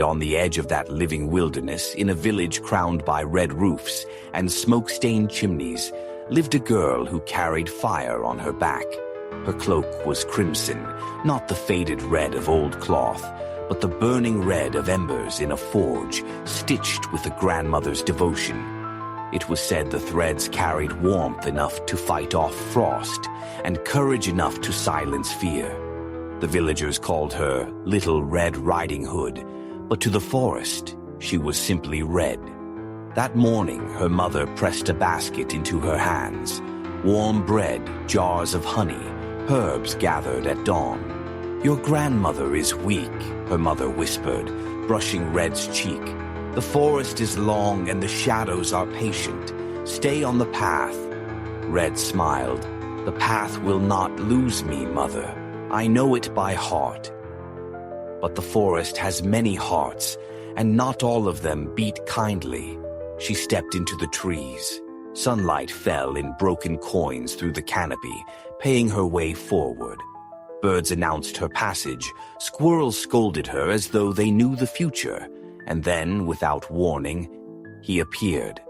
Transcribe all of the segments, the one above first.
on the edge of that living wilderness, in a village crowned by red roofs and smoke-stained chimneys, lived a girl who carried fire on her back. Her cloak was crimson, not the faded red of old cloth, but the burning red of embers in a forge, stitched with a grandmother's devotion. It was said the threads carried warmth enough to fight off frost, and courage enough to silence fear. The villagers called her Little Red Riding Hood, but to the forest, she was simply red. That morning, her mother pressed a basket into her hands. Warm bread, jars of honey, herbs gathered at dawn. "Your grandmother is weak," her mother whispered, brushing Red's cheek. "The forest is long and the shadows are patient. Stay on the path." Red smiled. "The path will not lose me, mother. I know it by heart." But the forest has many hearts, and not all of them beat kindly. She stepped into the trees. Sunlight fell in broken coins through the canopy, paying her way forward. Birds announced her passage. Squirrels scolded her as though they knew the future. And then, without warning, he appeared.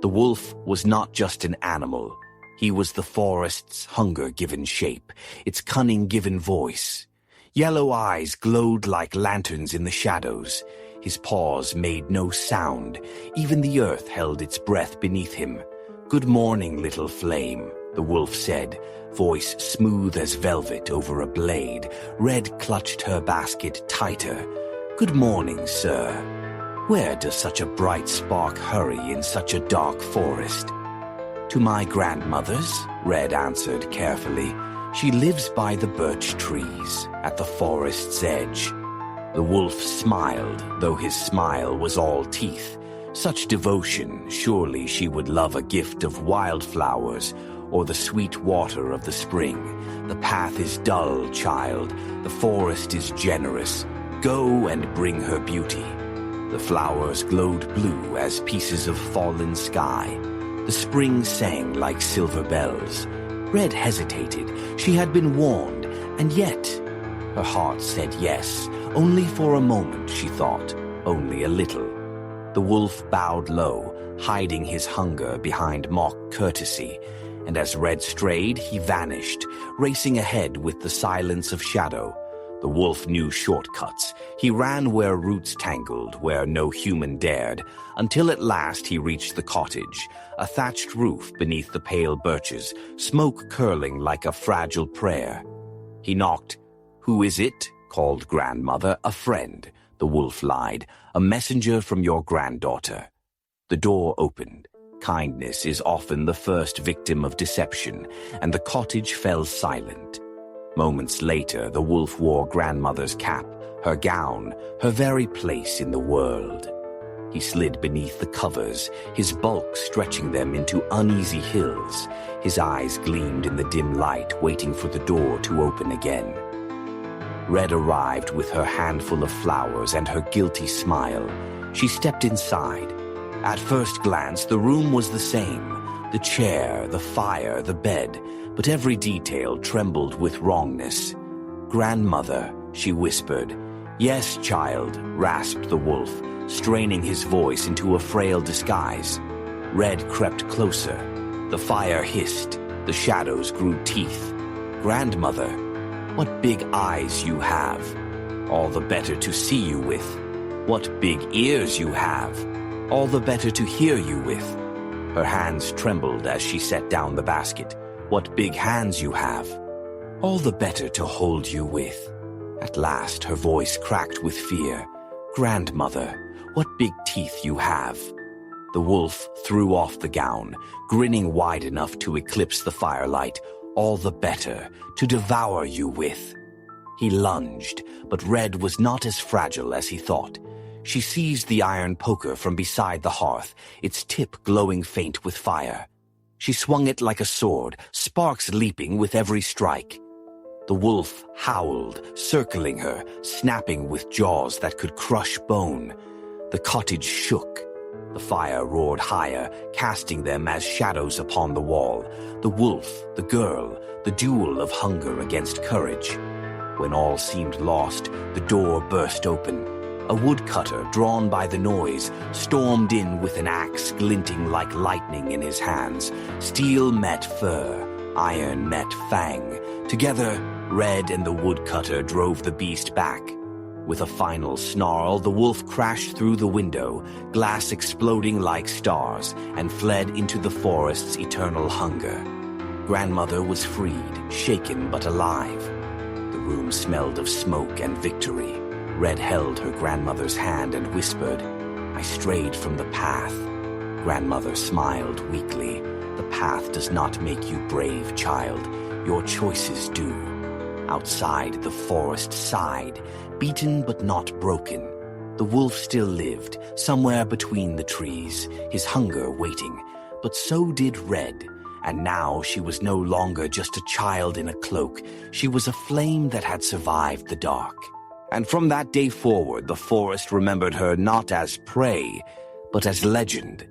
The wolf was not just an animal. He was the forest's hunger given shape, its cunning given voice. Yellow eyes glowed like lanterns in the shadows. His paws made no sound. Even the earth held its breath beneath him. "Good morning, little flame," the wolf said, voice smooth as velvet over a blade. Red clutched her basket tighter. "Good morning, sir. Where does such a bright spark hurry in such a dark forest?" "To my grandmother's," Red answered carefully. "She lives by the birch trees, at the forest's edge." The wolf smiled, though his smile was all teeth. Such devotion, surely she would love a gift of wildflowers, or the sweet water of the spring. "The path is dull, child. The forest is generous. Go and bring her beauty." The flowers glowed blue as pieces of fallen sky. The spring sang like silver bells. Red hesitated. She had been warned, and yet her heart said yes. Only for a moment, she thought. Only a little. The wolf bowed low, hiding his hunger behind mock courtesy. And as Red strayed, he vanished, racing ahead with the silence of shadow. The wolf knew shortcuts. He ran where roots tangled, where no human dared, until at last he reached the cottage, a thatched roof beneath the pale birches, smoke curling like a fragile prayer. He knocked. "Who is it?" called grandmother. "A friend," the wolf lied. "A messenger from your granddaughter." The door opened. Kindness is often the first victim of deception, and the cottage fell silent. Moments later, the wolf wore grandmother's cap, her gown, her very place in the world. He slid beneath the covers, his bulk stretching them into uneasy hills. His eyes gleamed in the dim light, waiting for the door to open again. Red arrived with her handful of flowers and her guilty smile. She stepped inside. At first glance, the room was the same. The chair, the fire, the bed, but every detail trembled with wrongness. "Grandmother," she whispered. "Yes, child," rasped the wolf, straining his voice into a frail disguise. Red crept closer. The fire hissed. The shadows grew teeth. "Grandmother, what big eyes you have. All the better to see you with. What big ears you have. All the better to hear you with." Her hands trembled as she set down the basket. "What big hands you have. All the better to hold you with." At last her voice cracked with fear. "Grandmother, what big teeth you have." The wolf threw off the gown, grinning wide enough to eclipse the firelight. "All the better to devour you with." He lunged, but Red was not as fragile as he thought. She seized the iron poker from beside the hearth, its tip glowing faint with fire. She swung it like a sword, sparks leaping with every strike. The wolf howled, circling her, snapping with jaws that could crush bone. The cottage shook. The fire roared higher, casting them as shadows upon the wall. The wolf, the girl, the duel of hunger against courage. When all seemed lost, the door burst open. A woodcutter, drawn by the noise, stormed in with an axe glinting like lightning in his hands. Steel met fur, iron met fang. Together, Red and the woodcutter drove the beast back. With a final snarl, the wolf crashed through the window, glass exploding like stars, and fled into the forest's eternal hunger. Grandmother was freed, shaken but alive. The room smelled of smoke and victory. Red held her grandmother's hand and whispered, "I strayed from the path." Grandmother smiled weakly. "The path does not make you brave, child. Your choices do." Outside, the forest sighed, beaten but not broken. The wolf still lived, somewhere between the trees, his hunger waiting. But so did Red, and now she was no longer just a child in a cloak. She was a flame that had survived the dark. And from that day forward, the forest remembered her not as prey, but as legend.